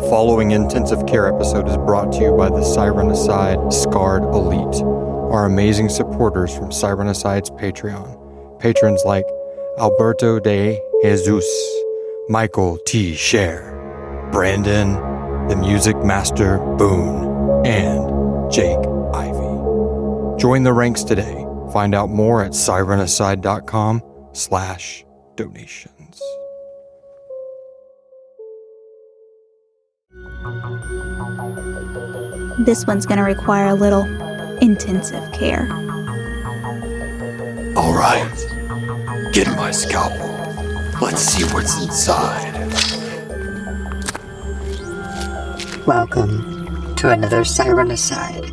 following intensive care episode is brought to you by the Siren Aside Scarred Elite, our amazing supporters from Siren Aside's Patreon. Patrons like Alberto de Jesus, Michael T. Scher, Brandon, the Music Master Boone, and Jake Ivy. Join the ranks today. Find out more at sirenaside.com/donations. This one's gonna require a little intensive care. All right, get my scalpel. Let's see what's inside. Welcome to another Siren Aside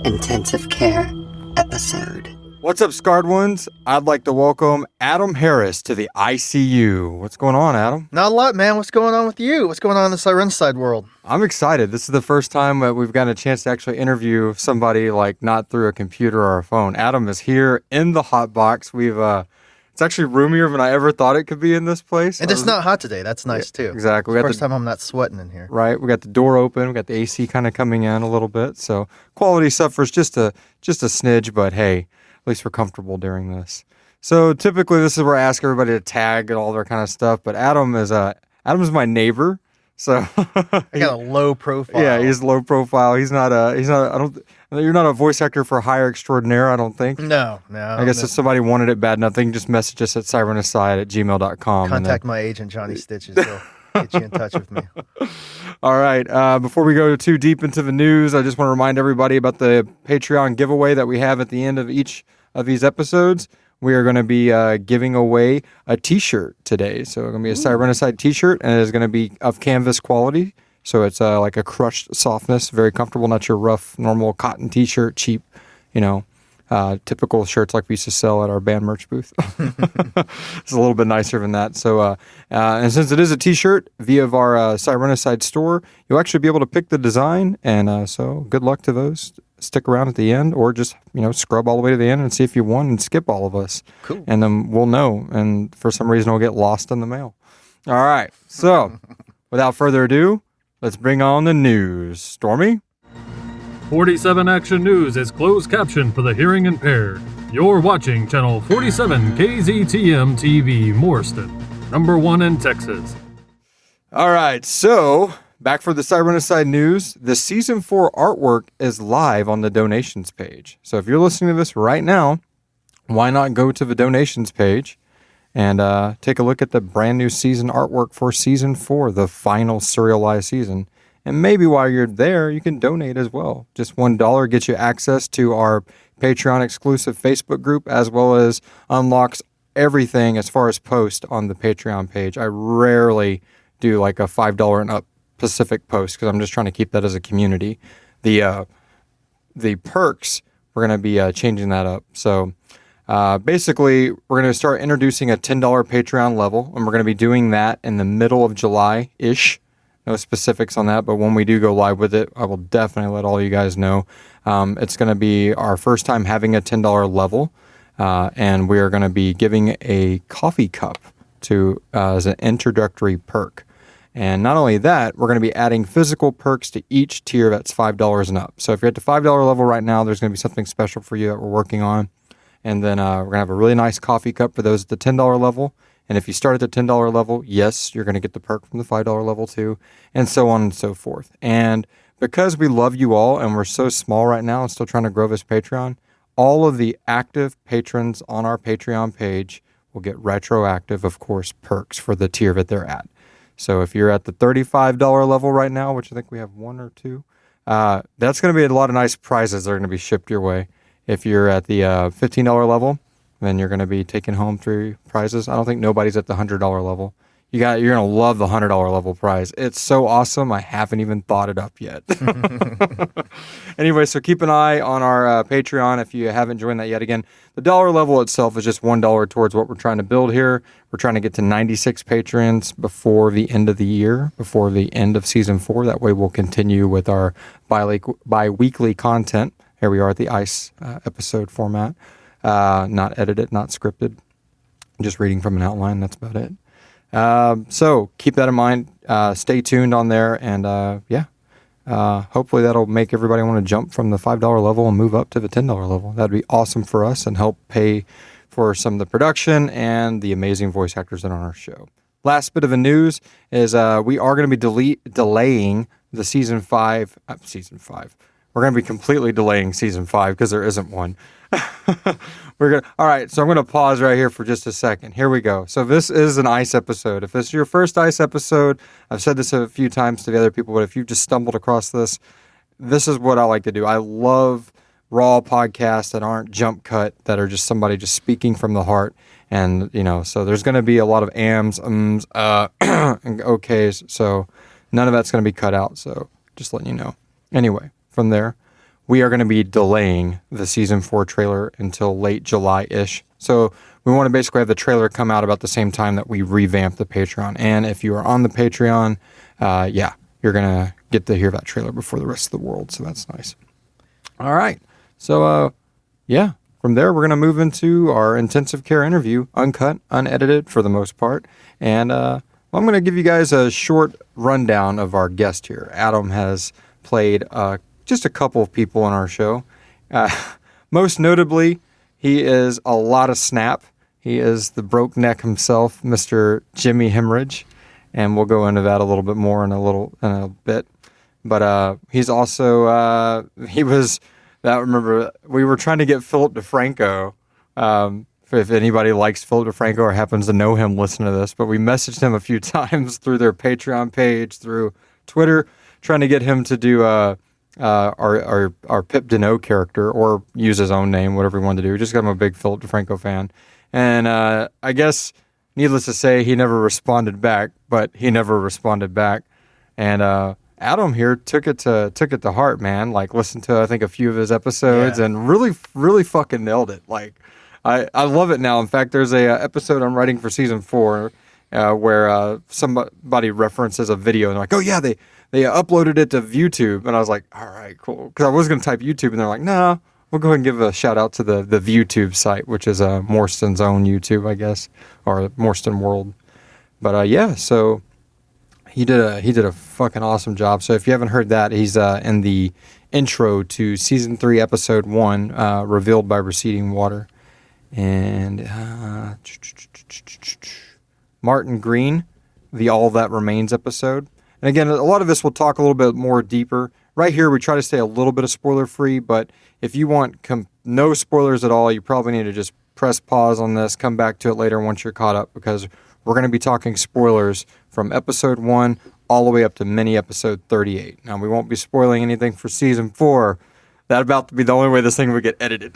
intensive care episode. What's up, Scarred Ones? I'd like to welcome Adam Harris to the ICU. What's going on, Adam? Not a lot, man. What's going on with you? What's going on in the Siren Side world? I'm excited. This is the first time that we've gotten a chance to actually interview somebody, like, not through a computer or a phone. Adam is here in the hot box. It's actually roomier than I ever thought it could be in this place. And it's not hot today. That's nice, too. Exactly. It's the first time I'm not sweating in here. Right. We got the door open. We got the AC kind of coming in a little bit. So quality suffers just a smidge, but hey, at least we're comfortable during this. So typically this is where I ask everybody to tag and all their kind of stuff, but Adam is my neighbor. So I got a low profile. Yeah, he's low profile. You're not a voice actor for hire extraordinaire, I don't think. No. I guess if somebody wanted it bad enough, they can just message us at sirenaside@gmail.com. Contact my agent, Johnny Stitches. He'll get you in touch with me. All right. Before we go too deep into the news, I just want to remind everybody about the Patreon giveaway that we have at the end of each of these episodes. We are going to be giving away a t-shirt today. So it's going to be a Siren Aside t-shirt, and it is going to be of canvas quality. So it's like a crushed softness, very comfortable, not your rough, normal cotton t-shirt, cheap, typical shirts like we used to sell at our band merch booth. It's a little bit nicer than that. So, and since it is a t-shirt via our Siren Aside store, you'll actually be able to pick the design. And so good luck to those. Stick around at the end, or just, scrub all the way to the end and see if you won and skip all of us. Cool. And then we'll know. And for some reason, it'll get lost in the mail. All right. So without further ado, let's bring on the news. Stormy? 47 Action News is closed caption for the hearing impaired. You're watching Channel 47 KZTM TV, Morriston, #1 in Texas. All right, so back for the Siren Aside news. The Season 4 artwork is live on the donations page. So if you're listening to this right now, why not go to the donations page and take a look at the brand new season artwork for Season 4, the final serialized season. And maybe while you're there, you can donate as well. Just $1 gets you access to our Patreon exclusive Facebook group, as well as unlocks everything as far as post on the Patreon page. I rarely do like a $5 and up Pacific post because I'm just trying to keep that as a community. The perks, we're going to be changing that up. So basically, we're going to start introducing a $10 Patreon level, and we're going to be doing that in the middle of July-ish. No specifics on that, but when we do go live with it, I will definitely let all you guys know. It's going to be our first time having a $10 level, and we are going to be giving a coffee cup as an introductory perk. And not only that, we're going to be adding physical perks to each tier that's $5 and up. So if you're at the $5 level right now, there's going to be something special for you that we're working on. And then we're going to have a really nice coffee cup for those at the $10 level. And if you start at the $10 level, yes, you're going to get the perk from the $5 level too, and so on and so forth. And because we love you all and we're so small right now and still trying to grow this Patreon, all of the active patrons on our Patreon page will get retroactive, of course, perks for the tier that they're at. So if you're at the $35 level right now, which I think we have one or two, that's going to be a lot of nice prizes that are going to be shipped your way. If you're at the $15 level, then you're going to be taking home 3 prizes. I don't think nobody's at the $100 level. You're going to love the $100 level prize. It's so awesome. I haven't even thought it up yet. Anyway, so keep an eye on our Patreon if you haven't joined that yet. Again, the dollar level itself is just $1 towards what we're trying to build here. We're trying to get to 96 patrons before the end of the year, before the end of Season 4. That way we'll continue with our bi-weekly content. Here we are at the ICE episode format. Not edited, not scripted. Just reading from an outline. That's about it. So keep that in mind. Stay tuned on there, and hopefully that'll make everybody want to jump from the $5 level and move up to the $10 level. That'd be awesome for us and help pay for some of the production and the amazing voice actors that are on our show. Last bit of the news is we are going to be delaying the season 5. We're going to be completely delaying season 5 because there isn't one. All right, so I'm going to pause right here for just a second. Here we go. So this is an ICE episode. If this is your first ICE episode, I've said this a few times to the other people, but if you've just stumbled across this, this is what I like to do. I love raw podcasts that aren't jump cut, that are just somebody just speaking from the heart. And, so there's going to be a lot of ams, and okays. So none of that's going to be cut out. So just letting you know. Anyway, from there, we are going to be delaying the season 4 trailer until late July-ish. So we want to basically have the trailer come out about the same time that we revamp the Patreon. And if you are on the Patreon, you're going to get to hear that trailer before the rest of the world. So that's nice. All right. So, from there, we're going to move into our intensive care interview, uncut, unedited for the most part. And I'm going to give you guys a short rundown of our guest here. Adam has played just a couple of people on our show. Most notably, he is a lot of snap. He is the broke neck himself, Mr. Jimmie Hemorrhage. And we'll go into that a little bit more in a bit. But he's also, remember, we were trying to get Philip DeFranco, if anybody likes Philip DeFranco or happens to know him, listen to this. But we messaged him a few times through their Patreon page, through Twitter, trying to get him to do our Pip Deknow character, or use his own name, whatever he wanted to do. Just got him a big Philip DeFranco fan. And I guess, needless to say, he never responded back, but he never responded back. And Adam here took it to heart, man. Like, listened to, I think, a few of his episodes and really, really fucking nailed it. Like, I love it now. In fact, there's a episode I'm writing for season 4 where somebody references a video and they're like, oh yeah, they uploaded it to ViewTube. And I was like, all right, cool. Because I was going to type YouTube and they're like, nah, we'll go ahead and give a shout out to the ViewTube site, which is Morston's own YouTube, I guess, or Morston World. But so he did a fucking awesome job. So if you haven't heard that, he's in the intro to season 3, episode 1, Revealed by Receding Water. And Martin Greene, the All That Remains episode. And again, a lot of this we'll talk a little bit more deeper. Right here, we try to stay a little bit of spoiler-free, but if you want no spoilers at all, you probably need to just press pause on this, come back to it later once you're caught up, because we're going to be talking spoilers from episode 1 all the way up to mini episode 38. Now, we won't be spoiling anything for season 4. That's about to be the only way this thing would get edited.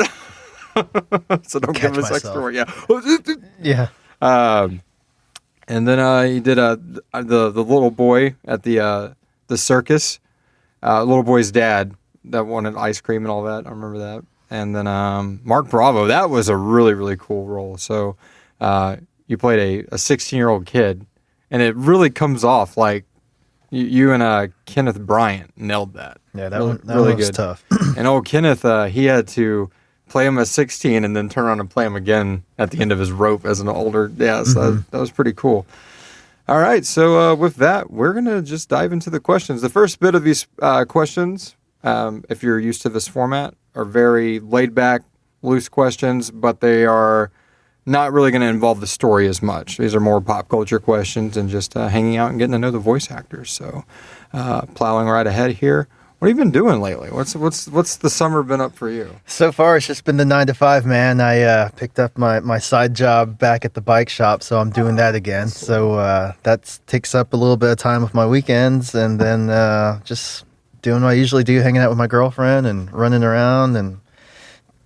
So don't give us extra work. Yeah. And then he did the little boy at the circus, little boy's dad that wanted ice cream and all that. I remember that. And then Mark Bravo, that was a really, really cool role. So you played a 16-year-old kid, and it really comes off like you and Kenneth Bryant nailed that. Yeah, that really was good. Tough. And old Kenneth, he had to play him at 16 and then turn around and play him again at the end of his rope as an older. Yeah, so that was pretty cool. All right, so with that, we're going to just dive into the questions. The first bit of these questions, if you're used to this format, are very laid-back, loose questions, but they are not really going to involve the story as much. These are more pop culture questions and just hanging out and getting to know the voice actors. So plowing right ahead here. What have you been doing lately? What's the summer been up for you? So far, it's just been the 9 to 5, man. I picked up my side job back at the bike shop, so I'm doing that again. So that takes up a little bit of time with my weekends, and then just doing what I usually do, hanging out with my girlfriend and running around and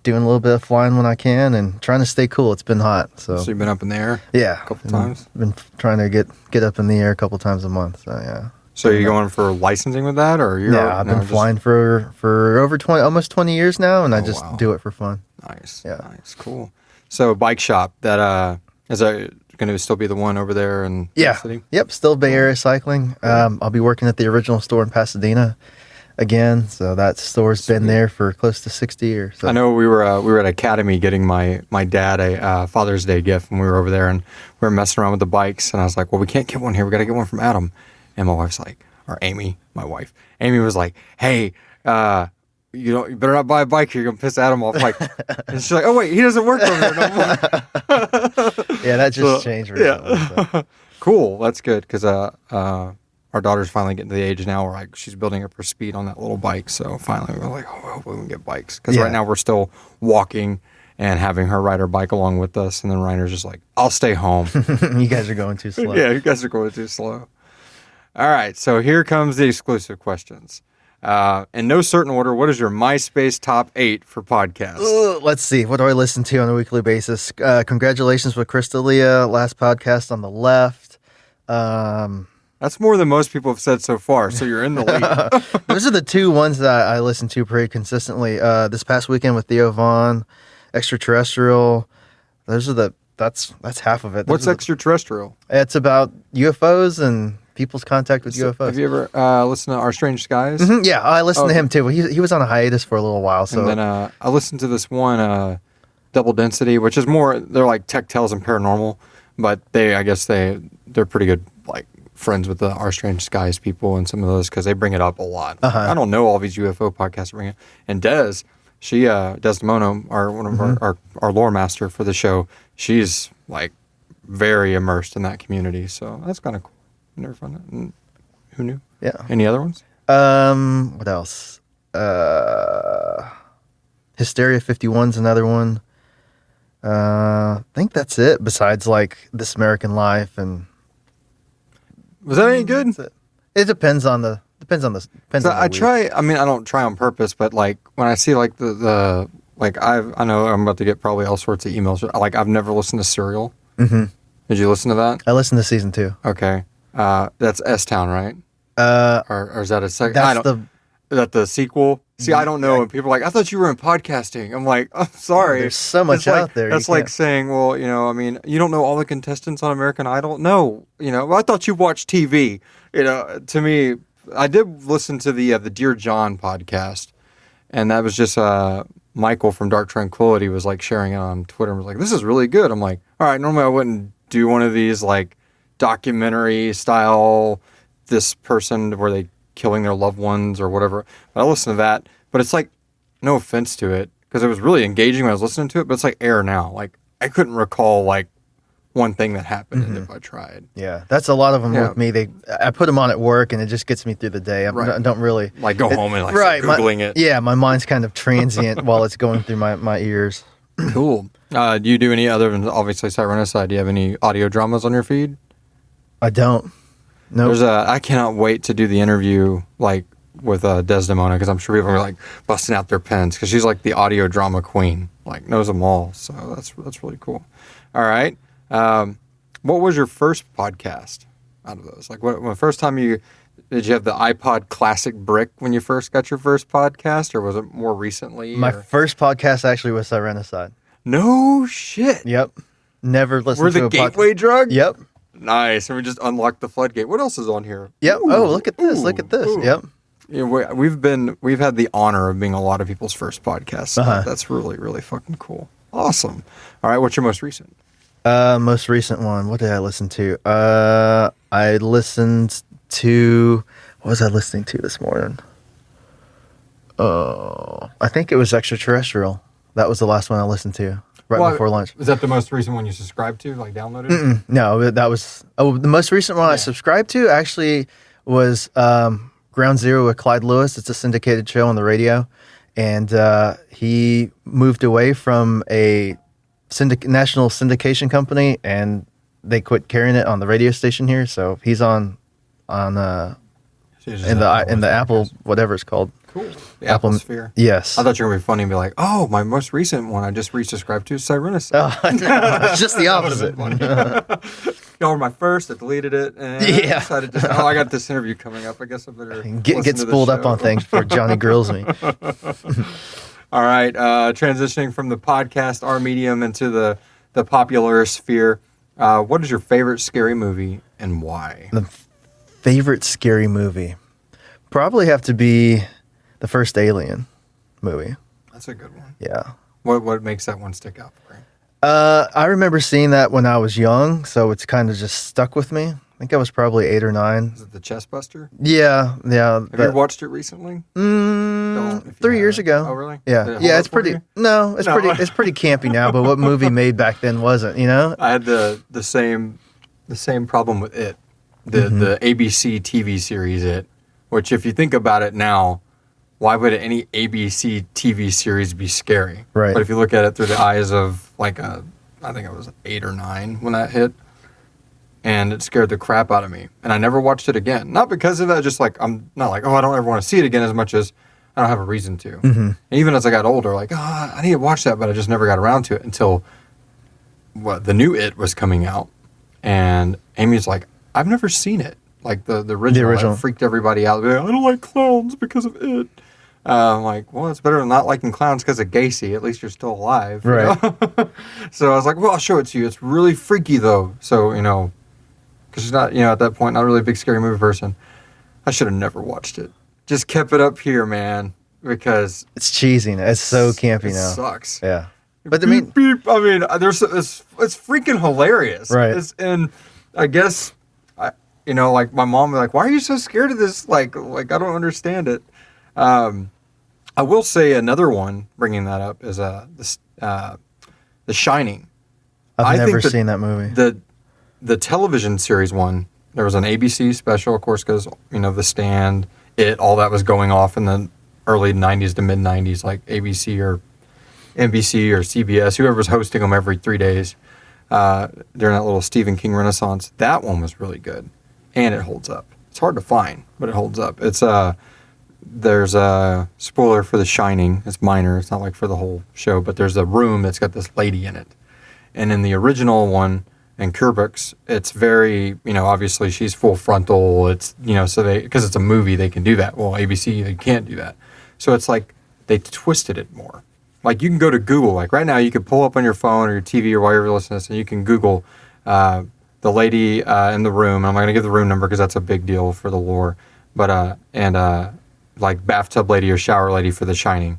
doing a little bit of flying when I can and trying to stay cool. It's been hot. So you've been up in the air? Yeah. A couple times? Been trying to get up in the air a couple times a month. So, yeah. So you're going for licensing with that, or you're? Yeah, I've been flying for over almost 20 years now, and I just do it for fun. Nice, nice, cool. So bike shop, that is that going to still be the one over there in the city? Yep, still Bay Area Cycling. I'll be working at the original store in Pasadena. again. So that store's been there for close to 60 years. So. I know we were at Academy getting my dad a Father's Day gift when we were over there, and we were messing around with the bikes, and I was like, well, we can't get one here. We got to get one from Adam. And my wife's like, or Amy, my wife, Amy was like, hey, you better not buy a bike here. You're going to piss Adam off. Like, and she's like, oh, wait, he doesn't work over there no more. Yeah, that just changed recently. Yeah. So. Cool. That's good because our daughter's finally getting to the age now where like she's building up her speed on that little bike. So finally we're like, oh, hopefully we can get bikes. Because right now we're still walking and having her ride her bike along with us. And then Reiner's just like, I'll stay home. You guys are going too slow. Yeah, you guys are going too slow. All right. So here comes the exclusive questions. In no certain order, what is your MySpace top 8 for podcasts? Let's see. What do I listen to on a weekly basis? Congratulations with Crystalia. Last podcast on the left. That's more than most people have said so far, so you're in the lead. Those are the two ones that I listen to pretty consistently. This past weekend with Theo Vaughn, Extraterrestrial. That's half of it. What's Extraterrestrial? It's about UFOs and people's contact with UFOs. Have you ever listened to Our Strange Skies? Mm-hmm, yeah, I listened to him too. He was on a hiatus for a little while. So and then I listened to this one, Double Density, which is more, they're like tech tales and paranormal, but I guess they're pretty good, like, friends with the Our Strange Skies people and some of those because they bring it up a lot. I don't know all these UFO podcasts bring it. And Des Desdemono, one of our lore master for the show, she's like very immersed in that community. So that's kind of cool. Never found that. Who knew? Yeah. Any other ones? What else? Hysteria 51's another one. I think that's it. Besides like This American Life and. Was that any good? It depends on the. I try. I mean, I don't try on purpose, but like when I see like the like I know I'm about to get probably all sorts of emails. Like I've never listened to Serial. Mm-hmm. Did you listen to that? I listened to season 2. Okay, that's S-Town, right? Or is that a second? Is that the sequel? See, I don't know. And people are like, I thought you were in podcasting. I'm like, I'm sorry. There's so much out there. That's like saying, well, I mean, you don't know all the contestants on American Idol? No. I thought you watched TV. To me, I did listen to the Dear John podcast. And that was just Michael from Dark Tranquility was like sharing it on Twitter and was like, this is really good. I'm like, all right, normally I wouldn't do one of these like documentary style, this person where they killing their loved ones or whatever. But I listened to that. But it's like, no offense to it, because it was really engaging when I was listening to it, but it's like air now. Like, I couldn't recall like one thing that happened in it if I tried. Yeah, that's a lot of them with me. I put them on at work and it just gets me through the day. I don't really like go home and like start Googling it. Yeah, my mind's kind of transient while it's going through my ears. Cool. Do you do any other than obviously Sirenicide? Do you have any audio dramas on your feed? I don't. No. Nope. I cannot wait to do the interview like with Desdemona because I'm sure people are like busting out their pens because she's like the audio drama queen, like knows them all. So that's really cool. All right. What was your first podcast out of those? Like when the first time did you have the iPod Classic Brick when you first got your first podcast, or was it more recently? My first podcast actually was Sirenicide. No shit. Yep. Never listened to a podcast. We're the gateway drug? Yep. Nice. And we just unlocked the floodgate. What else is on here? Yep. Ooh, oh, look at this. Look at this. Ooh. Yep. Yeah, we've had the honor of being a lot of people's first podcast. So that's really, really fucking cool. Awesome. All right. What's your most recent? Most recent one. What did I listen to? I listened to. What was I listening to this morning? Oh, I think it was Extraterrestrial. That was the last one I listened to before lunch. Is that the most recent one you subscribed to, like downloaded? No, that was. Oh, the most recent one I subscribed to actually was Ground Zero with Clyde Lewis. It's a syndicated show on the radio, and he moved away from a national syndication company, and they quit carrying it on the radio station here. So he's on in the Apple, whatever it's called. Cool. The Apple Sphere. Yes. I thought you were going to be funny and be like, oh, my most recent one I just resubscribed to is Sirenicide. Oh, no, it's just the opposite. Y'all were my first. I deleted it. And I decided I got this interview coming up. I guess I better get spooled up on things before Johnny grills me. All right. Transitioning from the podcast, our medium, into the popular sphere. What is your favorite scary movie and why? The favorite scary movie? Probably have to be The first Alien movie. That's a good one. Yeah. What makes that one stick out for you? I remember seeing that when I was young, so it's kind of just stuck with me. I think I was probably 8 or 9. Is it the Chest Buster? Yeah. Have you watched it recently? 3 years ago. Oh, really? Yeah. Yeah, it's pretty. No, it's pretty. It's pretty campy now. But what movie made back then wasn't? You know. I had the same problem with it, the ABC TV series It, which if you think about it now, why would any ABC TV series be scary? Right. But if you look at it through the eyes of I think I was 8 or 9 when that hit, and it scared the crap out of me, and I never watched it again. Not because of that, just like I'm not like, oh, I don't ever want to see it again, as much as I don't have a reason to. And even as I got older, like, oh, I need to watch that, but I just never got around to it until the new It was coming out, and Amy's like, I've never seen it, like the original. That freaked everybody out. Like, I don't like clowns because of it. I'm like, well, it's better than not liking clowns because of Gacy. At least you're still alive. Right. So I was like, well, I'll show it to you. It's really freaky, though. So, because she's not, at that point, not really a big scary movie person. I should have never watched it. Just kept it up here, man, because... It's cheesy. It's so campy now. It sucks. Yeah. But beep, beep. I mean, it's freaking hilarious. Right. And I guess, like my mom was like, why are you so scared of this? Like I don't understand it. I will say another one, bringing that up, is The Shining. I've never seen that movie. The television series one, there was an ABC special, of course, because, The Stand, It, all that was going off in the early 90s to mid 90s, like ABC or NBC or CBS, whoever was hosting them every 3 days during that little Stephen King renaissance. That one was really good, and it holds up. It's hard to find, but it holds up. It's there's a spoiler for The Shining. It's minor. It's not like for the whole show, but there's a room that's got this lady in it. And in the original one, in Kubrick's, it's very, obviously she's full frontal. It's, so because it's a movie, they can do that. Well, ABC, they can't do that. So it's like they twisted it more. Like you can go to Google, like right now you could pull up on your phone or your TV or while you're listening to this, and you can Google the lady in the room. I'm not going to give the room number because that's a big deal for the lore. But, like bathtub lady or shower lady for The Shining,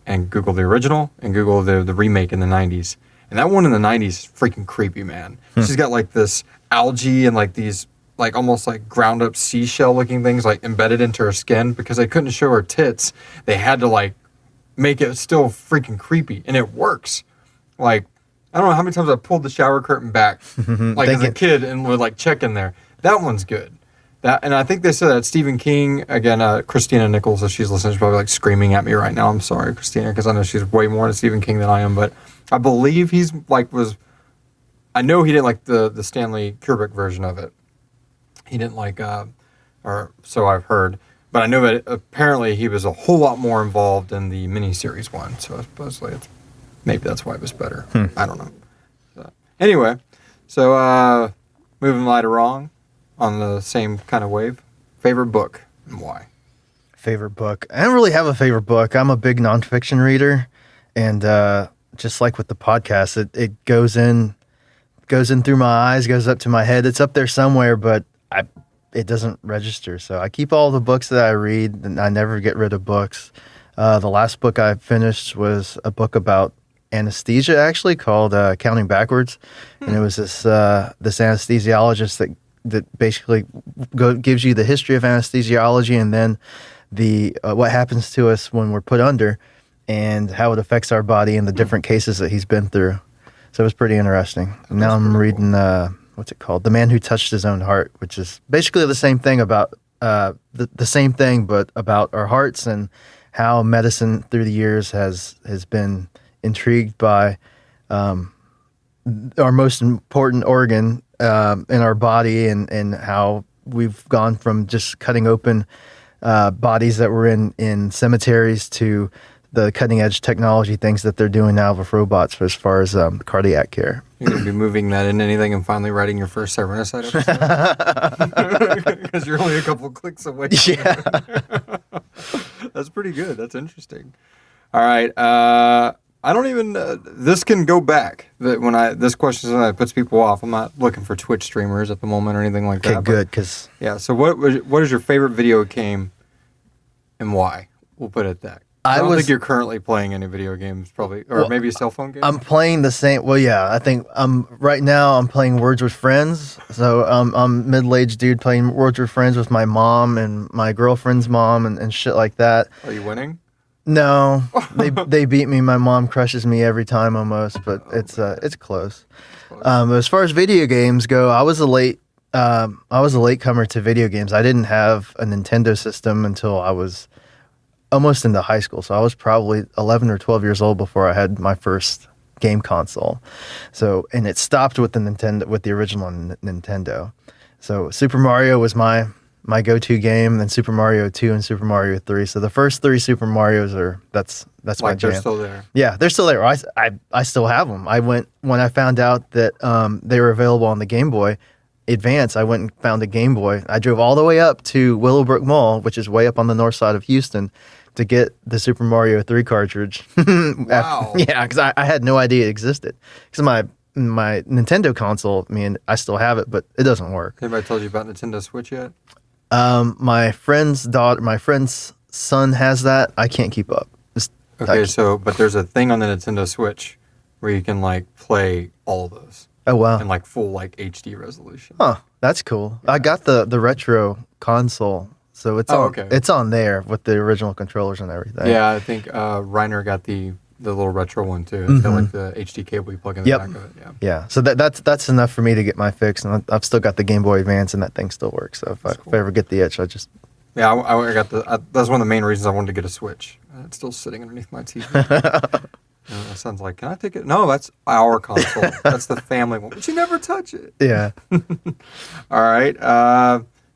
and Google the original and Google the remake in the 90s. And that one in the 90s is freaking creepy, man. She's got like this algae and like these like almost like ground up seashell looking things like embedded into her skin because they couldn't show her tits. They had to like make it still freaking creepy, and it works. Like, I don't know how many times I pulled the shower curtain back like as a kid and would like check in there. That one's good. And I think they said that Stephen King, again, Christina Nichols, if she's listening, she's probably like screaming at me right now. I'm sorry, Christina, because I know she's way more into Stephen King than I am. But I believe I know he didn't like the Stanley Kubrick version of it. He didn't like, or so I've heard. But I know that apparently he was a whole lot more involved in the miniseries one. So supposedly maybe that's why it was better. I don't know. So, anyway, moving right along. On the same kind of wave, favorite book and why? Favorite book? I don't really have a favorite book. I'm a big nonfiction reader, and just like with the podcast, it goes in through my eyes, goes up to my head. It's up there somewhere, but it doesn't register. So I keep all the books that I read, and I never get rid of books. The last book I finished was a book about anesthesia, actually, called Counting Backwards, and it was this anesthesiologist that basically gives you the history of anesthesiology and then the what happens to us when we're put under and how it affects our body and the different cases that he's been through. So it was pretty interesting. And now I'm reading, what's it called? The Man Who Touched His Own Heart, which is basically the same thing about the same thing, but about our hearts and how medicine through the years has been intrigued by our most important organ in our body and how we've gone from just cutting open bodies that were in cemeteries to the cutting edge technology things that they're doing now with robots as far as cardiac care. You're going to be moving that in anything and finally writing your first Cybernicide episode? Because you're only a couple clicks away. Yeah. That's pretty good. That's interesting. All right. I don't even. This can go back. This question puts people off. I'm not looking for Twitch streamers at the moment or anything like that. Okay, good. Cause yeah. So what is your favorite video game, and why? We'll put it at that. I don't think you're currently playing any video games, probably, or maybe a cell phone game. I'm playing the same. Well, yeah, I think right now I'm playing Words with Friends. So I'm a middle-aged dude playing Words with Friends with my mom and my girlfriend's mom and shit like that. Are you winning? No, they beat me. My mom crushes me every time almost, but it's close. As far as video games go, I was a latecomer to video games. I didn't have a Nintendo system until I was almost into high school. So I was probably 11 or 12 years old before I had my first game console. So, and it stopped with the original Nintendo. So Super Mario was my go-to game, then Super Mario 2 and Super Mario 3. So the first 3 Super Marios that's my jam. They're still there. Yeah, they're still there. I still have them. When I found out that they were available on the Game Boy Advance, I went and found a Game Boy. I drove all the way up to Willowbrook Mall, which is way up on the north side of Houston, to get the Super Mario 3 cartridge. Wow. Yeah, because I had no idea it existed. Because my Nintendo console, I still have it, but it doesn't work. Anybody told you about Nintendo Switch yet? My friend's son has that. I can't keep up. But there's a thing on the Nintendo Switch where you can play all of those. Oh wow! In full HD resolution. Huh, that's cool. Yeah. I got the retro console, so it's on there with the original controllers and everything. Yeah, I think Reiner got the little retro one too. It's got the HD cable you plug in the back of it. Yeah. Yeah. So that's enough for me to get my fix, and I've still got the Game Boy Advance, and that thing still works. So if I ever get the itch, I just I got that's one of the main reasons I wanted to get a Switch. It's still sitting underneath my TV. My son's like, "Can I take it?" No, that's our console. That's the family one. But you never touch it. Yeah. All right.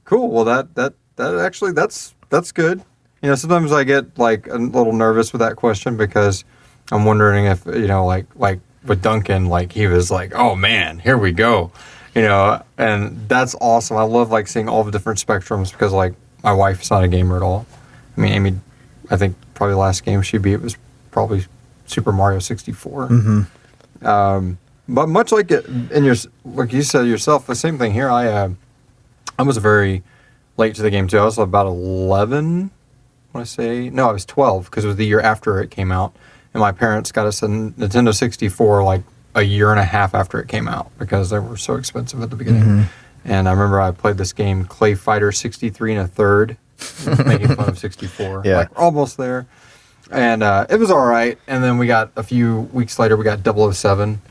Cool. Well, that actually that's good. Sometimes I get a little nervous with that question because I'm wondering if like with Duncan, he was like, "Oh man, here we go," and that's awesome. I love seeing all the different spectrums because my wife's not a gamer at all. Amy, I think probably the last game she beat was probably Super Mario 64. Mm-hmm. But much like you said yourself, the same thing here. I was very late to the game too. I was about 11. I was 12 because it was the year after it came out, and my parents got us a Nintendo 64 a year and a half after it came out because they were so expensive at the beginning. Mm-hmm. And I remember I played this game, Clay Fighter 63 1/3, making fun of 64. Yeah, almost there. And it was all right. And then we got a few weeks later, we got 007,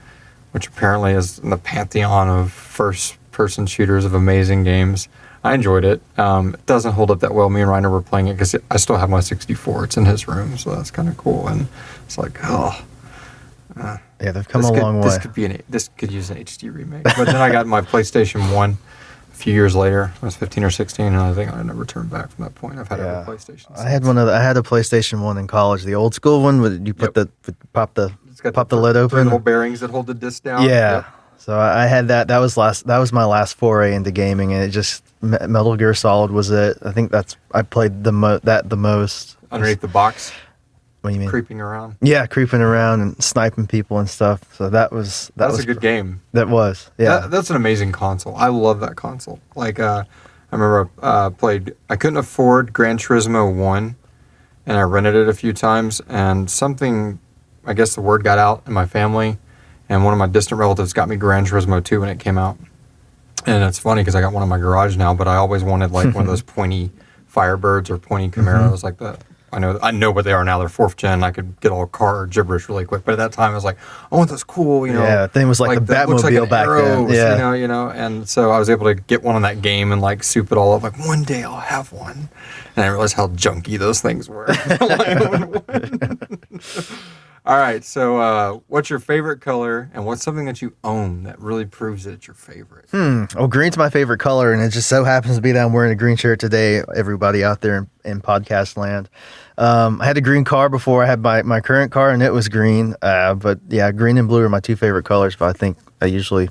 which apparently is in the pantheon of first-person shooters of amazing games. I enjoyed it. It doesn't hold up that well. Me and Reiner were playing it because I still have my 64. It's in his room, so that's kind of cool. And it's yeah, they've come a long way. This could use an HD remake. But then I got my PlayStation 1 a few years later. I was 15 or 16, and I think I never turned back from that point. I've had a PlayStation since. I had a PlayStation 1 in college, the old school one where you pop the lid open. Little bearings that hold the disc down. Yeah. Yep. So I had that. That was my last foray into gaming, and it just Metal Gear Solid was it. I think I played the most. Underneath the box. What do you mean? Creeping around. Yeah, creeping around and sniping people and stuff. So that's a good game. That was. Yeah. That's an amazing console. I love that console. I remember I couldn't afford Gran Turismo 1, and I rented it a few times, and I guess the word got out in my family, and one of my distant relatives got me Gran Turismo 2 when it came out. And it's funny because I got one in my garage now, but I always wanted one of those pointy Firebirds or pointy Camaros like that. I know what they are now. They're 4th gen. I could get all car gibberish really quick. But at that time, I was like, I want those cool, Yeah, the thing was like the Batmobile back then. Yeah. And so I was able to get one in that game and soup it all up. One day I'll have one. And I realized how junky those things were. All right. So what's your favorite color, and what's something that you own that really proves that it's your favorite? Well, green's my favorite color, and it just so happens to be that I'm wearing a green shirt today, everybody out there in podcast land. I had a green car before I had my current car, and it was green. But yeah, green and blue are my 2 favorite colors, but I think I usually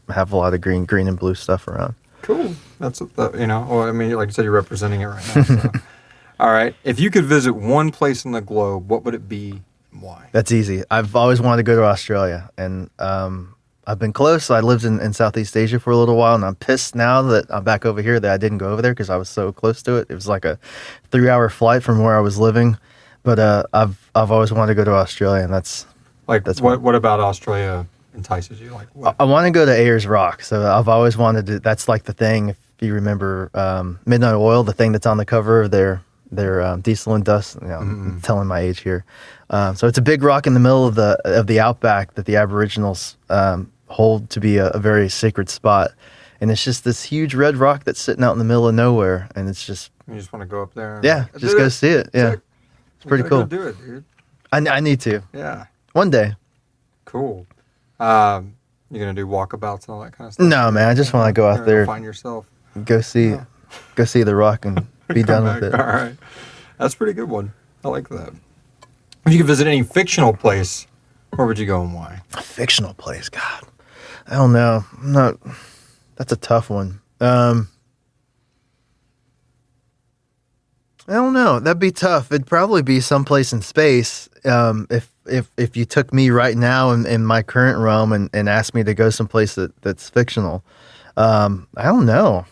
have a lot of green and blue stuff around. Cool. That's, like you said, you're representing it right now. So. All right. If you could visit one place in the globe, what would it be? Why? That's easy. I've always wanted to go to Australia, and I've been close. I lived in Southeast Asia for a little while, and I'm pissed now that I'm back over here that I didn't go over there because I was so close to it. It was like a 3-hour flight from where I was living. But I've always wanted to go to Australia, and that's what about Australia entices you? Like what? I want to go to Ayers Rock. So I've always wanted to. That's like the thing. If you remember Midnight Oil, the thing that's on the cover of their Diesel and Dust. I'm telling my age here. So it's a big rock in the middle of the outback that the Aboriginals hold to be a very sacred spot, and it's just this huge red rock that's sitting out in the middle of nowhere, and it's just You just want to go up there? yeah, just go see it. Yeah, it's pretty cool. Do it, dude. I need to. Yeah. One day. Cool. You gonna do walkabouts and all that kind of stuff? No, man. I just want to go out there, find yourself, go see the rock, and be done with it. All right, that's a pretty good one. I like that. If you could visit any fictional place, where would you go and why? A fictional place, God. I don't know. I'm not. That's a tough one. I don't know. That'd be tough. It'd probably be someplace in space. If you took me right now in my current realm and asked me to go someplace that's fictional, I don't know.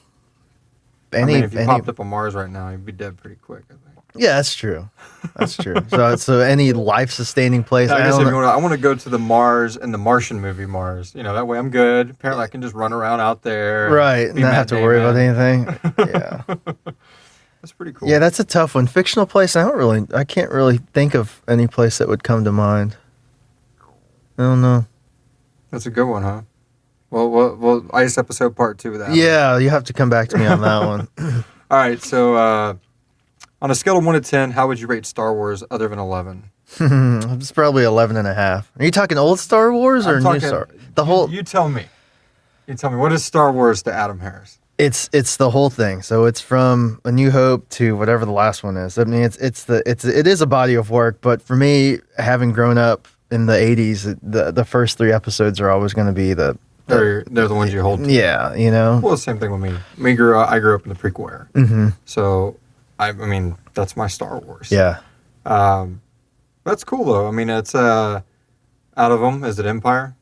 If you popped up on Mars right now, you'd be dead pretty quick, I think. Yeah, that's true. That's true. So any life-sustaining place. I guess I want to go to the Mars and the Martian movie Mars. That way I'm good. Apparently I can just run around out there. Right, not have to worry about anything. Yeah. That's pretty cool. Yeah, that's a tough one. Fictional place, I can't really think of any place that would come to mind. I don't know. That's a good one, huh? Well, ICE episode part 2 of that. Yeah, you have to come back to me on that one. All right, so on a scale of 1 to 10, how would you rate Star Wars other than 11? It's probably 11 and a half. Are you talking old Star Wars or new Star? You tell me. What is Star Wars to Adam Harris? It's the whole thing. So it's from A New Hope to whatever the last one is. I mean, it is a body of work, but for me, having grown up in the 80s, the first 3 episodes are always going to be they're the ones you hold to. Yeah, Well, the same thing with me. I grew up in the prequel era. Mm-hmm. So, I mean, that's my Star Wars. Yeah. That's cool, though. I mean, it's out of them. Is it Empire?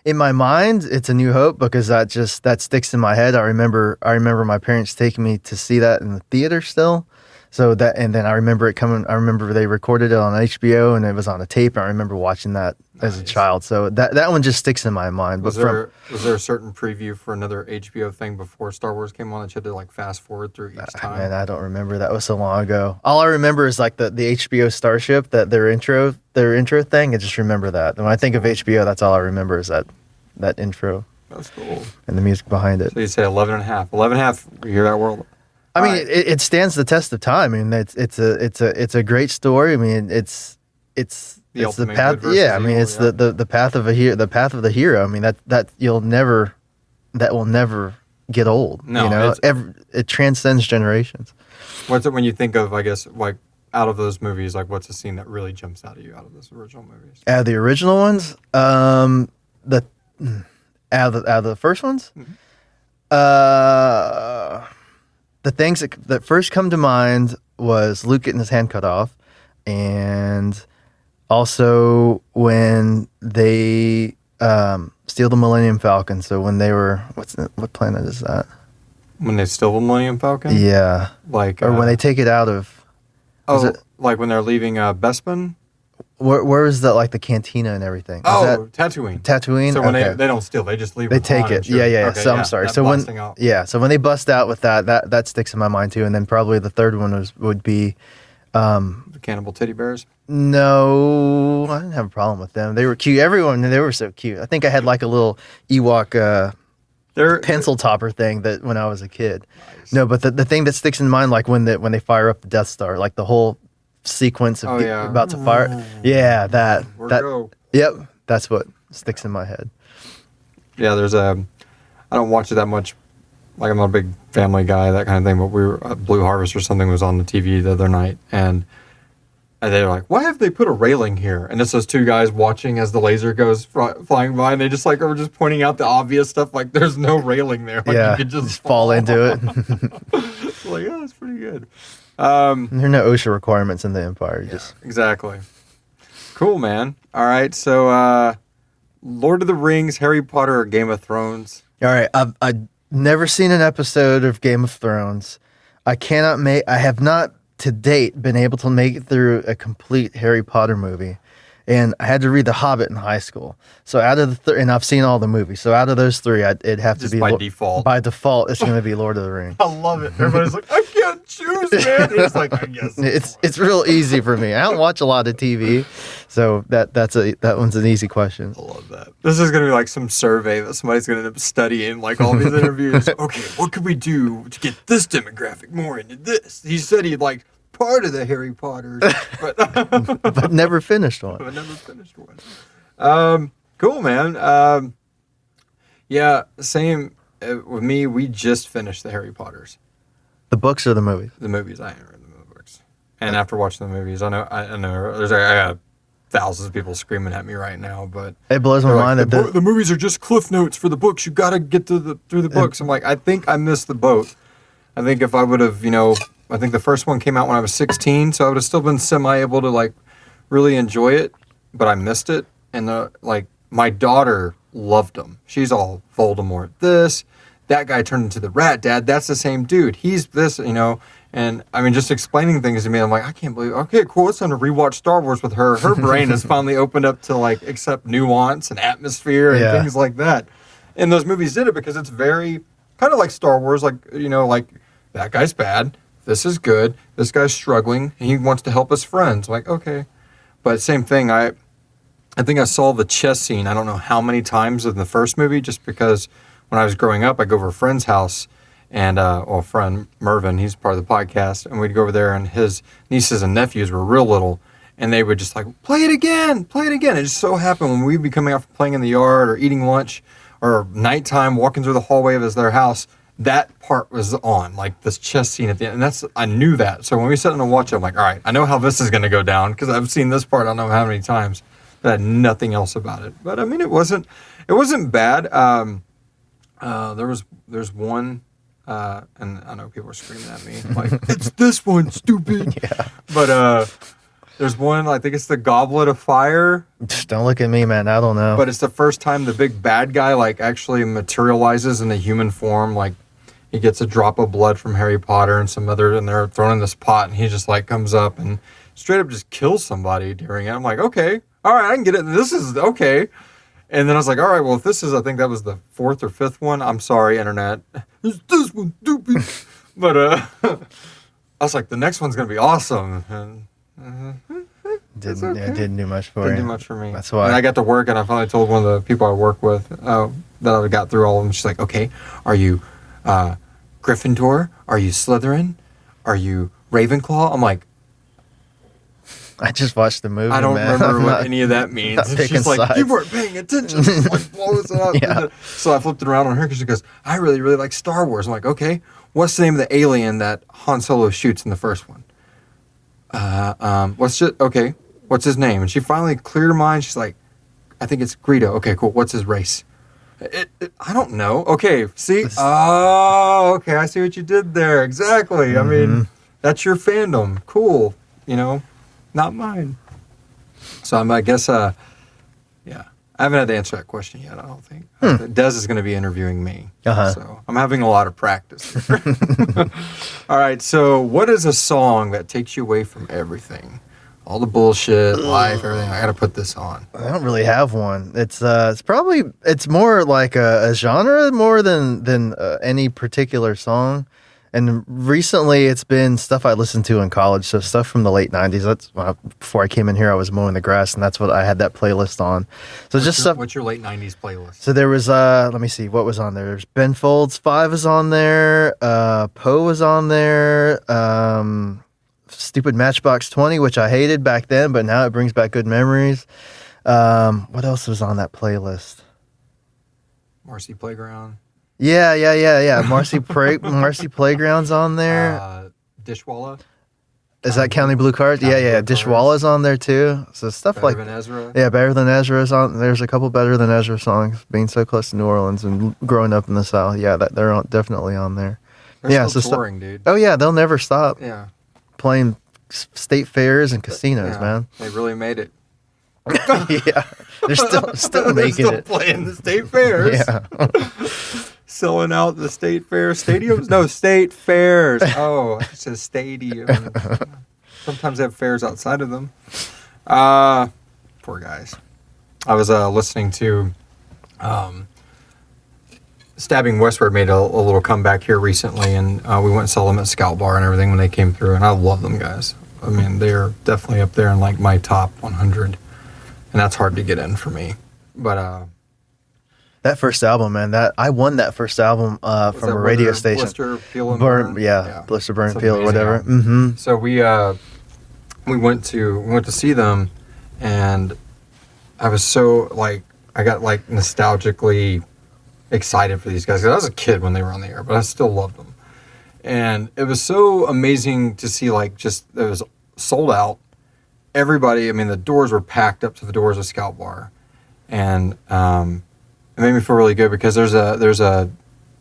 In my mind, it's A New Hope because that sticks in my head. I remember my parents taking me to see that in the theater still. So and then I remember it coming. I remember they recorded it on HBO and it was on a tape. And I remember watching that as a child. So that one just sticks in my mind. Was there a certain preview for another HBO thing before Star Wars came on that you had to fast forward through each time? Man, I don't remember. That was so long ago. All I remember is the HBO Starship, their intro thing. I just remember that. When I think of HBO, that's all I remember is that intro. That's cool. And the music behind it. So you say 11 and a half. 11 and a half, you hear that world? I mean, it stands the test of time. I mean, it's a great story. I mean, it's the path. Yeah, I mean, it's the path of the path of the hero. I mean, that will never get old. No, it transcends generations. What's it when you think of? I guess out of those movies, what's a scene that really jumps out at you out of those original movies? Out of the original ones, out of the first ones, the things that first come to mind was Luke getting his hand cut off, and also when they steal the Millennium Falcon. So when they were, what planet is that? When they steal the Millennium Falcon? Yeah. Or when they take it out of... when they're leaving Bespin? Where is the cantina and everything? Tatooine. Tatooine. So when they don't steal, they just leave. They take it. Yeah. Okay, so I'm sorry. So when they bust out with that sticks in my mind too. And then probably the third one would be the cannibal teddy bears. No, I didn't have a problem with them. They were cute. They were so cute. I think I had a little Ewok pencil topper thing that when I was a kid. Nice. No, but the thing that sticks in mind, when they fire up the Death Star, the whole sequence of about to fire. Yeah, Yep, that's what sticks in my head. Yeah, I don't watch it that much. I'm not a big family guy, that kind of thing. But we were Blue Harvest or something was on the TV the other night, and they were like, "Why have they put a railing here?" And it's those two guys watching as the laser goes flying by, and they just are just pointing out the obvious stuff. There's no railing there. You could just fall into it. It's pretty good. There are no OSHA requirements in the Empire. Exactly. Cool, man. All right, so Lord of the Rings, Harry Potter, or Game of Thrones? All right, I've never seen an episode of Game of Thrones. I have not to date been able to make it through a complete Harry Potter movie. And I had to read The Hobbit in high school. So out of the and I've seen all the movies. So out of those three, it'd have Just to be by default. By default, it's going to be Lord of the Rings. I love it. Everybody's like, I can't choose, man. He's like, I guess. It's real easy for me. I don't watch a lot of TV, so that one's an easy question. I love that. This is going to be like some survey that somebody's going to end up studying, like all these interviews. Okay, what could we do to get this demographic more into this? He said he'd like part of the Harry Potters, but never finished one. Cool, man. Yeah, same with me. We just finished the Harry Potters. The books or the movies? The movies. I haven't read the books. And after watching the movies, I know I got thousands of people screaming at me right now, but it blows my mind that the movies are just cliff notes for the books. You got to get through the books. I'm like, I think I missed the boat. I think if I would have, I think the first one came out when I was 16, so I would have still been semi-able to, like, really enjoy it, but I missed it. And, my daughter loved them. She's all Voldemort this. That guy turned into the rat dad. That's the same dude. He's this, And, I mean, just explaining things to me, I'm like, I can't believe, okay, cool, it's time to rewatch Star Wars with her. Her brain has finally opened up to, like, accept nuance and atmosphere and things like that. And those movies did it because it's very, kind of like Star Wars, like, like, that guy's bad. This is good. This guy's struggling. And he wants to help his friends. Like, okay. But same thing. I think I saw the chess scene, I don't know how many times in the first movie, just because when I was growing up, I'd go over a friend's house and, friend Mervin, he's part of the podcast, and we'd go over there and his nieces and nephews were real little, and they would just like, play it again. It just so happened when we'd be coming out from playing in the yard or eating lunch or nighttime, walking through the hallway of their house, that part was on, like this chess scene at the end. And I knew that. So when we sat down and watched it, I'm like, all right, I know how this is going to go down because I've seen this part I don't know how many times. But I had nothing else about it. But I mean, it wasn't bad. There's one, and I know people are screaming at me like, it's this one, stupid. Yeah. But there's one, I think it's the Goblet of Fire. Don't look at me, man. I don't know. But it's the first time the big bad guy like actually materializes in a human form. Like he gets a drop of blood from Harry Potter and some other, and they're thrown in this pot, and he just like comes up and straight up just kills somebody during it. I'm like, okay, all right, I can get it. This is okay. And then I was like, all right, well, if this is, I think that was the fourth or fifth one. I'm sorry, internet. It's this one, stupid. But I was like, the next one's gonna be awesome. And it didn't do much for you. Didn't do much for me. That's why. And I got to work, and I finally told one of the people I work with that I got through all of them. She's like, okay, are you Gryffindor? Are you Slytherin? Are you Ravenclaw? I'm like, I just watched the movie. I don't man. remember what any of that means. And she's like, you weren't paying attention. She like blows it up. Yeah. So I flipped it around on her because she goes, I really, really like Star Wars. I'm like, okay, what's the name of the alien that Han Solo shoots in the first one? What's his name? And she finally cleared her mind. She's like, I think it's Greedo. Okay, cool. What's his race? I don't know. Okay, see? Oh, okay. I see what you did there. Exactly. Mm-hmm. I mean, that's your fandom. Cool. Not mine. So I guess, yeah. I haven't had to answer that question yet, I don't think. Des is going to be interviewing me. Uh-huh. So I'm having a lot of practice. All right. So what is a song that takes you away from everything? All the bullshit, life, everything. I got to put this on. I don't really have one. It's more like a genre more than any particular song. And recently, it's been stuff I listened to in college, so stuff from the late '90s. That's before I came in here. I was mowing the grass, and that's what I had that playlist on. So What's your late '90s playlist? So there was let me see what was on there. There's Ben Folds 5 is on there. Poe was on there. Stupid Matchbox 20, which I hated back then, but now it brings back good memories. What else was on that playlist? Marcy Playground. Yeah. Marcy Playground's on there. Dishwalla. Is that County Blue Cards? Yeah. Dishwalla's on there too. So stuff Better like Than Ezra. Yeah, Better Than Ezra's on. There's a couple Better Than Ezra songs. Being so close to New Orleans and growing up in the South, yeah, they're definitely on there. They're still touring, dude. Oh yeah, they'll never stop. Yeah. Playing state fairs and casinos, man. They really made it. Yeah, they're still They're making still it. playing the state fairs. Yeah. Selling out the state fair stadiums. No, state fairs. Oh, it says stadium. Sometimes they have fairs outside of them. Poor guys. I was listening to Stabbing Westward made a little comeback here recently, and we went and saw them at Scout Bar and everything when they came through, and I love them guys. I mean, they're definitely up there in like my top 100, and that's hard to get in for me. But that first album, man, that I won that first album from a radio station. Blister, Peel, and Burn. Yeah, Blister, Burn, It's Peel, or amazing whatever. album. Mm-hmm. So we went to see them, and I was so like I got like nostalgically excited for these guys. 'Cause I was a kid when they were on the air, but I still loved them. And it was so amazing to see like just it was sold out. Everybody, I mean, the doors were packed up to the doors of Scout Bar, and it made me feel really good because there's a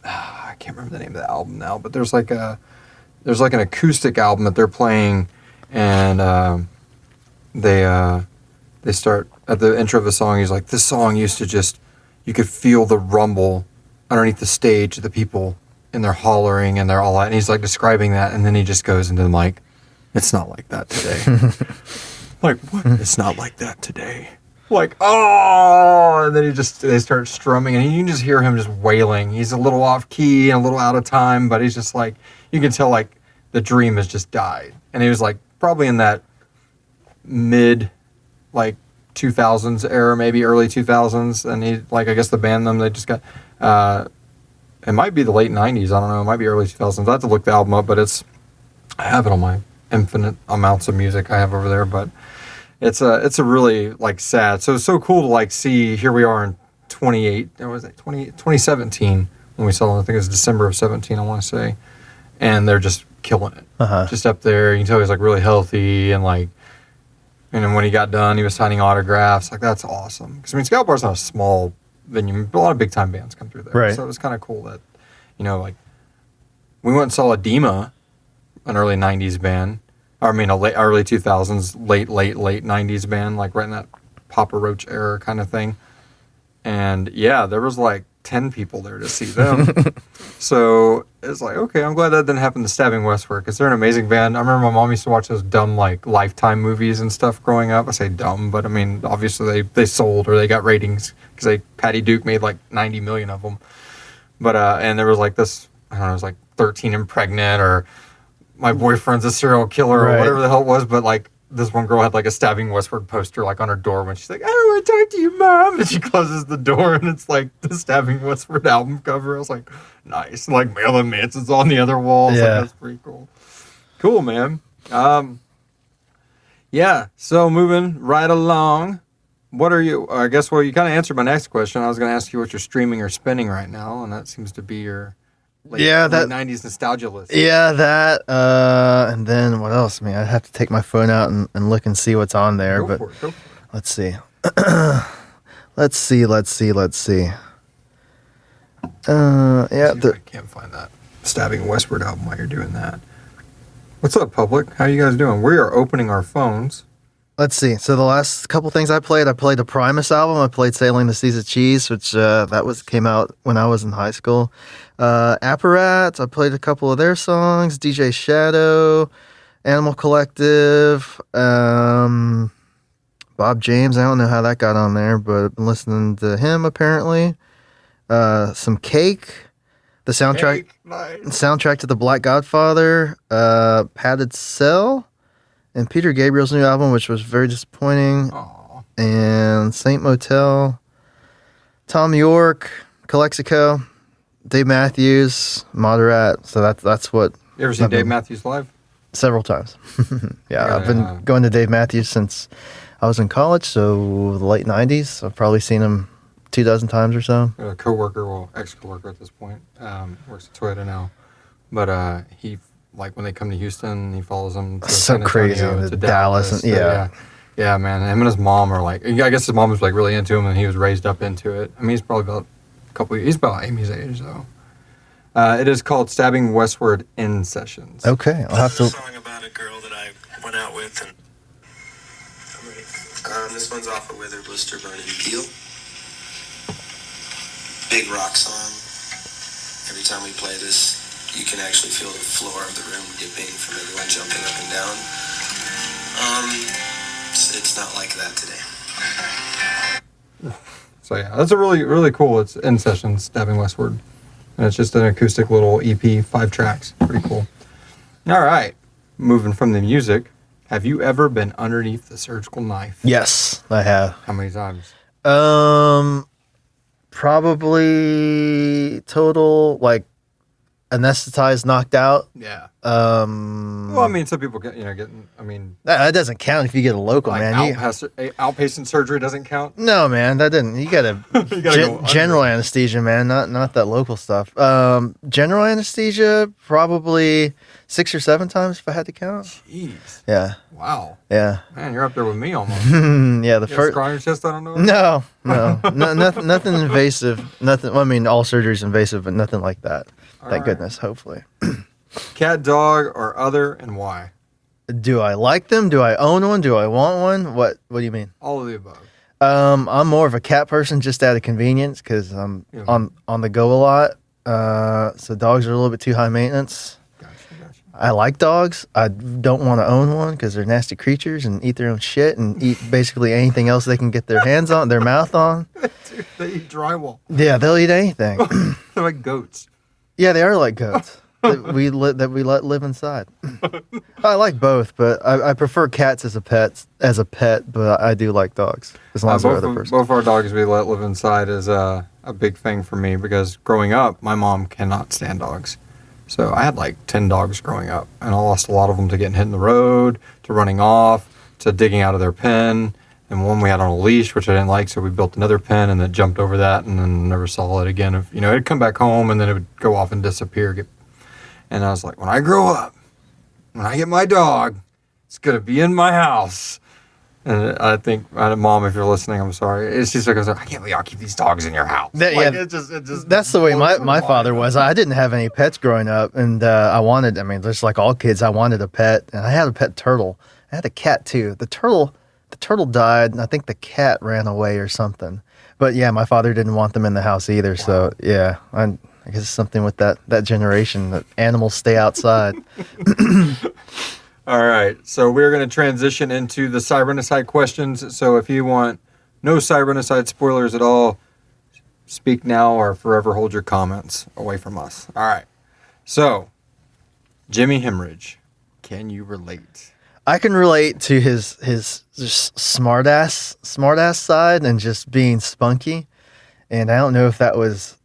I can't remember the name of the album now, but there's like an acoustic album that they're playing, and they start at the intro of the song. He's like, this song used to just, you could feel the rumble underneath the stage, the people, and they're hollering and they're all that. And he's like describing that, and then he just goes into like, it's not like that today. Like, what? It's not like that today. Like, oh, and then they start strumming, and you can just hear him just wailing. He's a little off key and a little out of time, but he's just like, you can tell like the dream has just died. And he was like probably in that mid like 2000s era, maybe early 2000s. And he like, I guess the band they just got, it might be the late 90s. I don't know. It might be early 2000s. I have to look the album up, but I have it on my infinite amounts of music I have over there, but it's a really like sad. So it's so cool to like see. Here we are in 2017 when we saw them. I think it was December of 17. I want to say, and they're just killing it. Just up there, you can tell he's like really healthy and like. And then when he got done, he was signing autographs. Like that's awesome. Because I mean, Scout Bar's not a small venue. A lot of big time bands come through there. Right. So it was kind of cool that, like we went and saw Edema, an early 90s band. I mean, early 2000s, late 90s band, like right in that Papa Roach era kind of thing. And yeah, there was like 10 people there to see them. So it's like, okay, I'm glad that didn't happen to Stabbing Westward because they're an amazing band. I remember my mom used to watch those dumb like Lifetime movies and stuff growing up. I say dumb, but I mean, obviously they sold or they got ratings because Patty Duke made like 90 million of them. But, and there was like this, I don't know, it was like 13 and Pregnant or My Boyfriend's a Serial Killer or whatever the hell it was. But like this one girl had like a Stabbing Westward poster like on her door when she's like, I don't want to talk to you, Mom. And she closes the door and it's like the Stabbing Westward album cover. I was like, nice. And like Marilyn Manson's on the other wall. Yeah. Like, that's pretty cool. Cool, man. Yeah. So moving right along. What are you, I guess, well, you kind of answered my next question. I was going to ask you what you're streaming or spinning right now. And that seems to be your late 90s nostalgia list. Yeah, that. And then what else? I mean, I'd have to take my phone out and look and see what's on there. Go for it. Let's see. Let's see. Yeah. I can't find that Stabbing Westward album while you're doing that. What's up, public? How you guys doing? We are opening our phones. Let's see. So the last couple things I played the Primus album. I played Sailing the Seas of Cheese, which came out when I was in high school. Apparat, I played a couple of their songs. DJ Shadow, Animal Collective, Bob James. I don't know how that got on there, but I've been listening to him apparently. Some Cake, the soundtrack, soundtrack to The Black Godfather, Padded Cell, and Peter Gabriel's new album, which was very disappointing. Aww. And Saint Motel, Tom York, Calexico, Dave Matthews, Moderat. So that's what. You ever seen Dave Matthews live? Several times. Yeah, I've been going to Dave Matthews since I was in college, so the late 90s. I've probably seen him 24 times or so. A coworker, ex-coworker at this point, works at Toyota now. But he, like when they come to Houston, he follows them to San Antonio, to Dallas. And, yeah, man. Him and his mom are like, I guess his mom was like really into him, and he was raised up into it. I mean, he's probably about he's about Amy's age, though. It is called Stabbing Westward in Sessions. Okay, I'll have to. This is a song about a girl that I went out with, and I'm ready. this one's off a Wither Blister Burning Peel. Big rock song. Every time we play this, you can actually feel the floor of the room dipping from everyone jumping up and down. It's not like that today. So yeah, that's a really, really cool. It's In Session, Stabbing Westward. And it's just an acoustic little EP, 5 tracks. Pretty cool. All right. Moving from the music, have you ever been underneath the surgical knife? Yes, I have. How many times? Probably total, like, anesthetized, knocked out. Yeah. Well, I mean, some people get, getting, that doesn't count if you get a local, like man. outpatient surgery doesn't count? No, man, that didn't. You gotta, go general anesthesia, man, not that local stuff. General anesthesia, probably 6 or 7 times if I had to count. Jeez. Yeah. Wow. Yeah. Man, you're up there with me almost. Yeah, the You got a first. scar on your chest, I don't know? No, nothing invasive. Nothing. I mean, all surgery's invasive, but nothing like that. Thank goodness. Hopefully. Cat, dog, or other, and why? Do I like them? Do I own one? Do I want one? What do you mean? All of the above. I'm more of a cat person just out of convenience because I'm on the go a lot. So dogs are a little bit too high maintenance. Gotcha. I like dogs. I don't want to own one because they're nasty creatures and eat their own shit and eat basically anything else they can get their hands on, their mouth on. Dude, they eat drywall. Yeah, they'll eat anything. They're like goats. Yeah, they are like goats that we let live inside. I like both, but I prefer cats as a pet. But I do like dogs as long as they're other person. Both our dogs we let live inside is a big thing for me because growing up, my mom cannot stand dogs. So I had like 10 dogs growing up, and I lost a lot of them to getting hit in the road, to running off, to digging out of their pen. And one we had on a leash, which I didn't like, so we built another pen and then jumped over that and then never saw it again. It'd come back home and then it would go off and disappear. And I was like, when I grow up, when I get my dog, it's going to be in my house. And I think, Mom, if you're listening, I'm sorry. It's just like, I can't believe y'all keep these dogs in your house. It just that's the way my father was. I didn't have any pets growing up, and just like all kids, I wanted a pet. And I had a pet turtle. I had a cat, too. The turtle died, and I think the cat ran away or something. But yeah, my father didn't want them in the house either. Wow. So yeah, I guess it's something with that generation that animals stay outside. All right, so we're going to transition into the Cybernicide questions. So if you want no Cybernicide spoilers at all, speak now or forever hold your comments away from us. All right, so Jimmie Hemorrhage, can you relate? I can relate to his just smartass side and just being spunky. And I don't know if that was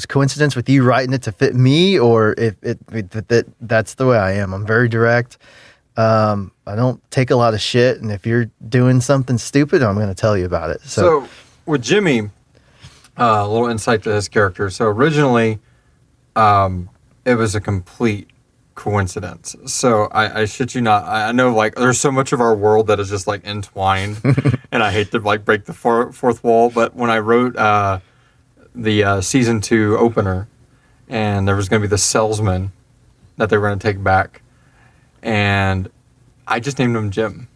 coincidence with you writing it to fit me or if that's the way I am. I'm very direct. I don't take a lot of shit. And if you're doing something stupid, I'm going to tell you about it. So with Jimmie, a little insight to his character. So originally, it was a complete coincidence. So I shit you not. I know like there's so much of our world that is just like entwined, and I hate to like break the fourth wall. But when I wrote the season 2 opener, and there was going to be the salesman that they were going to take back, and I just named him Jim.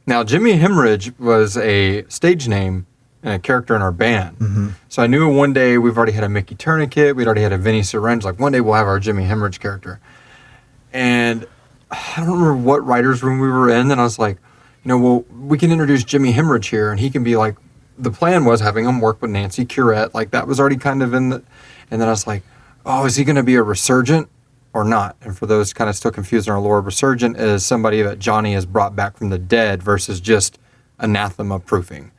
Now Jimmie Hemorrhage was a stage name and a character in our band. Mm-hmm. So I knew one day we've already had a Mickey Tourniquet, we'd already had a Vinny Syringe. Like one day we'll have our Jimmie Hemorrhage character. And I don't remember what writer's room we were in. And I was like, we can introduce Jimmie Hemorrhage here. And he can be like, the plan was having him work with Nancy Curette. Like that was already kind of in the, and then I was like, oh, is he going to be a resurgent or not? And for those kind of still confused in our lore, resurgent is somebody that Johnny has brought back from the dead versus just anathema proofing.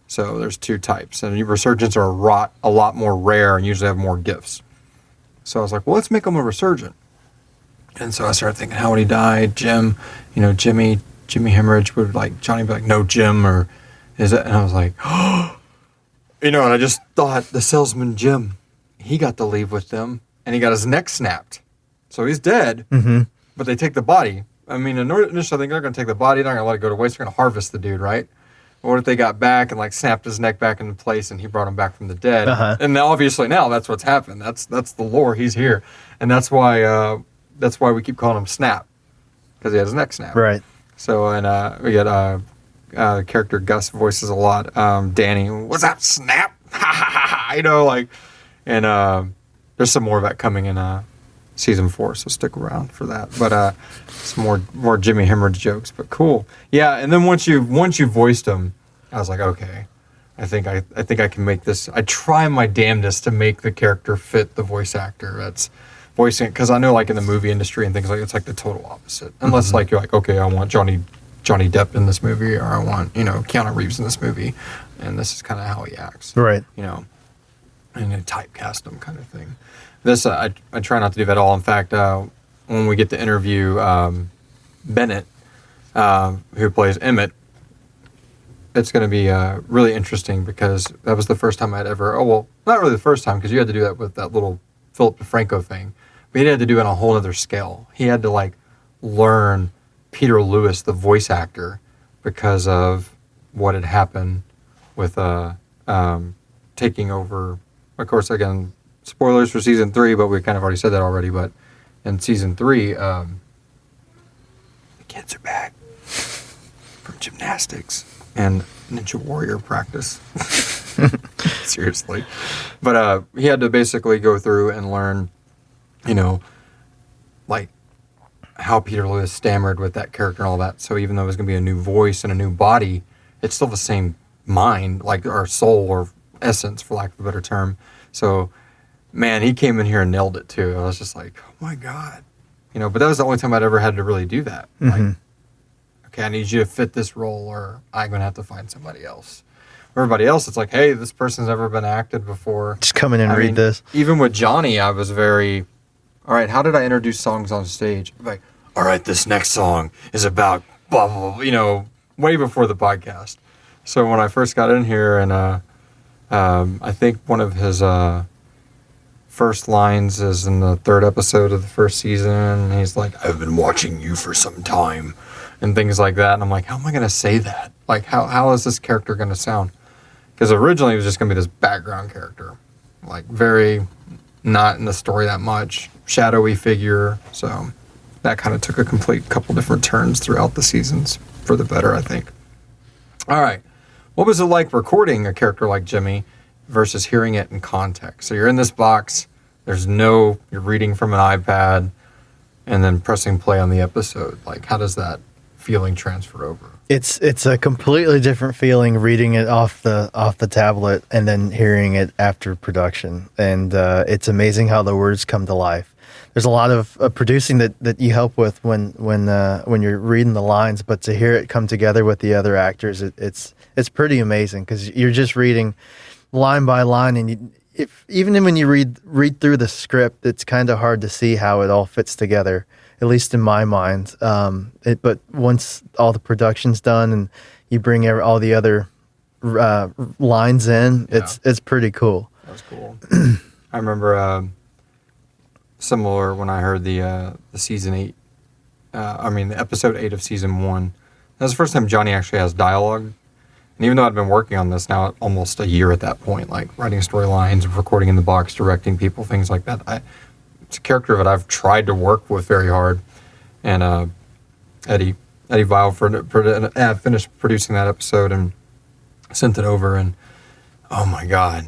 So there's 2 types. And resurgents are a lot more rare and usually have more gifts. So I was like, well, let's make him a resurgent. And so I started thinking, how would he die? Jim, Jimmie Hemorrhage would like, Johnny would be like, no, Jim, or is it? And I was like, oh, and I just thought the salesman Jim, he got to leave with them and he got his neck snapped. So he's dead, but they take the body. I mean, initially I think they're going to take the body, they're not going to let it go to waste, they're going to harvest the dude, right? What if they got back and like snapped his neck back into place and he brought him back from the dead? And obviously now that's what's happened. That's the lore. He's here. And that's why we keep calling him Snap, because he had his neck snapped. Right. So, and we got character Gus voices a lot. Danny, what's that, Snap? You know, like, and there's some more of that coming in season 4, so stick around for that. But some more Jimmie Hemorrhage jokes, but cool. Yeah, and then once you voiced him, I was like, okay, I think I can make this. I try my damnedest to make the character fit the voice actor that's voicing it, because I know, like, in the movie industry and things like, it's like the total opposite. Unless like you're like, okay, I want Johnny Depp in this movie, or I want, you know, Keanu Reeves in this movie, and this is kind of how he acts, Right. you know, and then typecast him kind of thing. This I try not to do that at all. In fact, when we get to interview Bennett, who plays Emmett, it's going to be really interesting, because that was the first time I'd ever, not really the first time, because you had to do that with that little Philip DeFranco thing, but he had to do it on a whole other scale. He had to, like, learn Peter Lewis, the voice actor, because of what had happened with taking over. Of course, again, spoilers for season 3, but we kind of already said that already. But in season 3, the kids are back from gymnastics and Ninja Warrior practice. Seriously. But he had to basically go through and learn, you know, like, how Peter Lewis stammered with that character and all that. So even though it was going to be a new voice and a new body, it's still the same mind, like, or soul or essence, for lack of a better term. So, man, he came in here and nailed it too. I was just like, oh my God. You know, but that was the only time I'd ever had to really do that. Mm-hmm. Like, okay, I need you to fit this role, or I'm going to have to find somebody else. Everybody else, it's like, hey, this person's never been acted before. Just come in and read this. Even with Johnny, I was very, all right, how did I introduce songs on stage? Like, all right, this next song is about blah, blah, blah, you know, way before the podcast. So when I first got in here, and I think one of his first lines is in the 3rd episode of the 1st season, and he's like, I've been watching you for some time, and things like that. And I'm like, how am I going to say that? Like, how is this character going to sound? Because originally it was just going to be this background character, like, very not in the story that much, shadowy figure. So that kind of took a complete couple different turns throughout the seasons for the better, I think. All right. What was it like recording a character like Jimmie versus hearing it in context? So you're in this box, you're reading from an iPad, and then pressing play on the episode. Like, how does that feeling transfer over? It's a completely different feeling reading it off the tablet and then hearing it after production. And it's amazing how the words come to life. There's a lot of producing that you help with when you're reading the lines, but to hear it come together with the other actors, it's pretty amazing, because you're just reading line by line, and even when you read through the script, it's kind of hard to see how it all fits together, at least in my mind. But once all the production's done and you bring all the other lines in, it's pretty cool. That's cool. I remember similar when I heard the season 8, the episode 8 of season 1. That was the first time Johnny actually has dialogue. And even though I'd been working on this now almost a year at that point, like writing storylines, recording in the box, directing people, things like that, it's a character that I've tried to work with very hard. And Eddie Vile finished producing that episode and sent it over, and oh my God,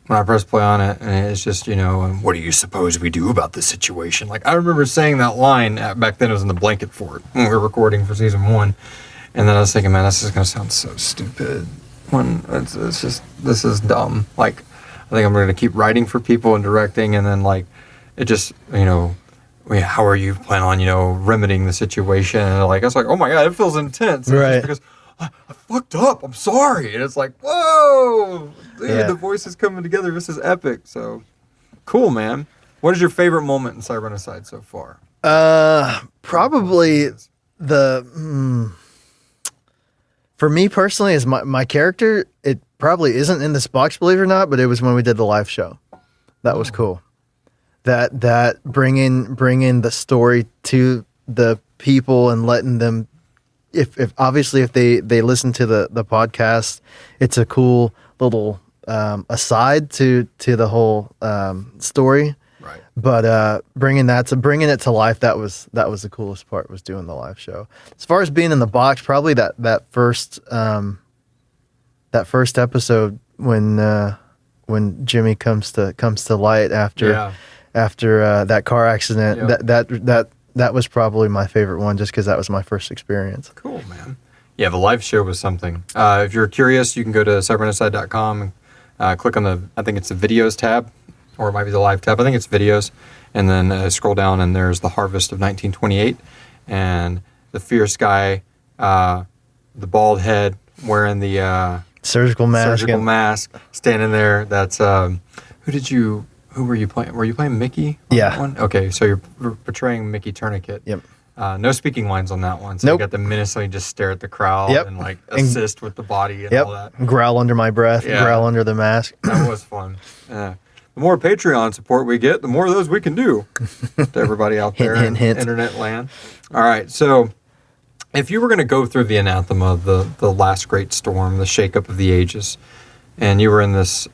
when I press play on it, and it's just, you know, what do you suppose we do about this situation? Like, I remember saying that line back then. It was in the blanket fort when we were recording for season 1. And then I was thinking, man, this is going to sound so stupid. It's just, this is dumb. Like, I think I'm going to keep writing for people and directing, and then, like, it just, you know, how are you planning on, you know, remedying the situation? And, like, I was like, oh my God, it feels intense. Right. Because I fucked up. I'm sorry. And it's like, whoa, dude, the voices coming together. This is epic. So cool, man. What is your favorite moment in Cybergenocide so far? Probably for me personally, is my character. It probably isn't in this box, believe it or not, but it was when we did the live show. That was cool. That bringing the story to the people and letting them, if obviously if they listen to the podcast, it's a cool little aside to the whole story. Right. But bringing it to life, that was the coolest part, was doing the live show. As far as being in the box, probably that first episode when Jimmie comes to light after that car accident. Yeah. That was probably my favorite one, just because that was my first experience. Cool, man. Yeah, the live show was something. If you're curious, you can go to cyberunderside.com and click on I think it's the videos tab, or it might be the live tab. I think it's videos. And then scroll down, and there's the Harvest of 1928. And the fierce guy, the bald head, wearing the surgical mask, standing there. That's, who were you playing? Were you playing Mickey? On Yeah. That one? Okay, so you're portraying Mickey Tourniquet. Yep. No speaking lines on that one. So Nope. you got to menacingly just stare at the crowd and like assist with the body and all that. Growl under my breath, growl under the mask. That was fun. The more Patreon support we get, the more of those we can do to everybody out there Hint, hint, in hint. internet land. All right, so if you were going to go through the anathema, the last great storm, the shakeup of the ages, and you were in this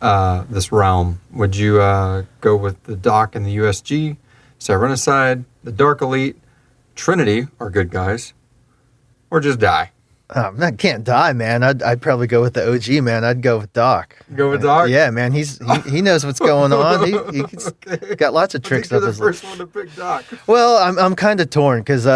realm, would you go with the Doc and the USG, Cyberunderside, the Dark Elite, Trinity are good guys, or just die? I can't die, man. I'd probably go with the OG, man. I'd go with Doc. Go with Doc? Yeah, man. He knows what's going on. He's Okay. got lots of tricks I up think his you're the sleeve. first one to pick Doc. Well, I'm kind of torn because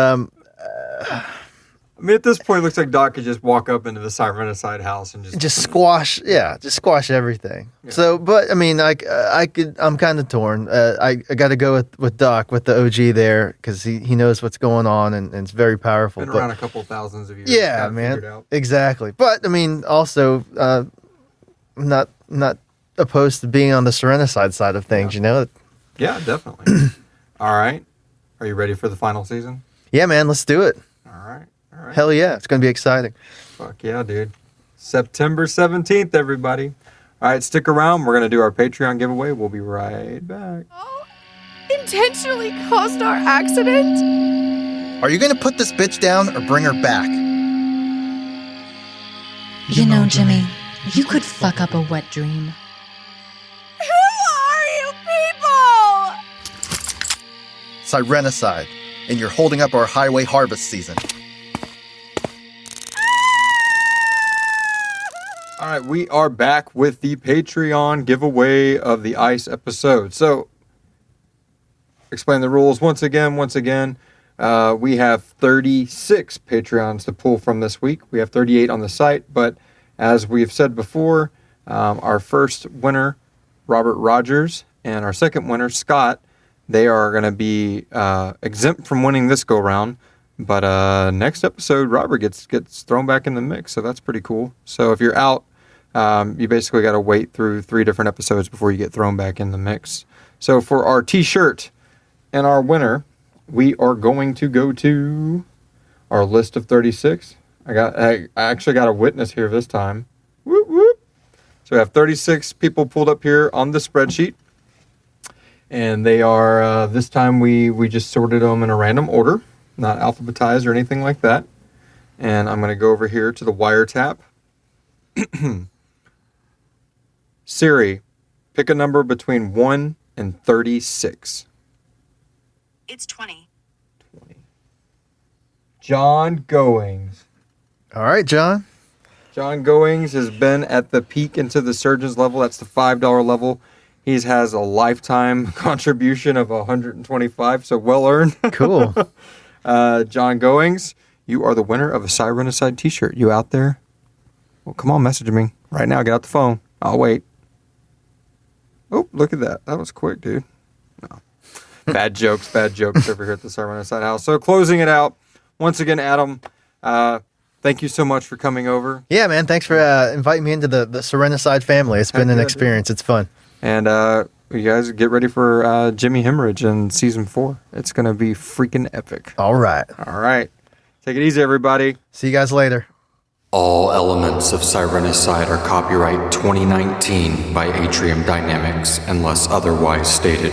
I mean, at this point, it looks like Doc could just walk up into the Cyberunderside house and just squash everything. Yeah. So, but I mean, I'm kind of torn. I got to go with Doc, with the OG there, because he knows what's going on and it's very powerful. been around a couple thousands of years. Yeah, got it figured man, out. exactly. But I mean, also not opposed to being on the Serenicide side of things. Yeah. You know? Yeah, definitely. All right. Are you ready for the final season? Yeah, man. Let's do it. All right. Hell yeah, it's gonna be exciting. Fuck yeah, dude. September 17th, everybody. All right, stick around. We're going to do our Patreon giveaway. We'll be right back. Intentionally caused our accident? Are you gonna put this bitch down or bring her back? You know, Jimmie, you could fuck up a wet dream. Who are you people? Cyberunderside, and you're holding up our highway harvest season. All right, we are back with the Patreon giveaway of the ICE episode. So, explain the rules once again. We have 36 Patreons to pull from this week. We have 38 on the site, but as we've said before, our first winner, Robert Rogers, and our second winner, Scott, they are going to be exempt from winning this go-round. But next episode, Robert gets thrown back in the mix, so that's pretty cool. So if you're out, you basically got to wait through 3 different episodes before you get thrown back in the mix. So for our T-shirt and our winner, we are going to go to our list of 36. I actually got a witness here this time. Whoop, whoop. So we have 36 people pulled up here on the spreadsheet. And they are, this time we just sorted them in a random order, not alphabetized or anything like that. And I'm going to go over here to the wiretap. Siri, pick a number between 1 and 36. It's 20. 20. John Goings. All right, John. John Goings has been at the peak into the surgeon's level. That's the $5 level. He has a lifetime contribution of $125, so well earned. Cool. John Goings, you are the winner of a Cyberunderside t-shirt. You out there? Well, come on, message me right now. Get out the phone. I'll wait. Oh, look at that. That was quick, dude. No. Bad jokes over here at the Cyberunderside house. So closing it out, once again, Adam, thank you so much for coming over. Yeah, man. Thanks for inviting me into the Serenicide family. It's been an experience. It's fun. And you guys get ready for Jimmie Hemorrhage in season 4. It's going to be freaking epic. All right. All right. Take it easy, everybody. See you guys later. All elements of Cyberunderside are copyright 2019 by Atrium Dynamics unless otherwise stated.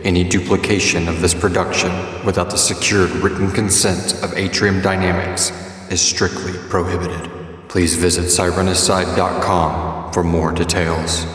Any duplication of this production without the secured written consent of Atrium Dynamics is strictly prohibited. Please visit cyberunderside.com for more details.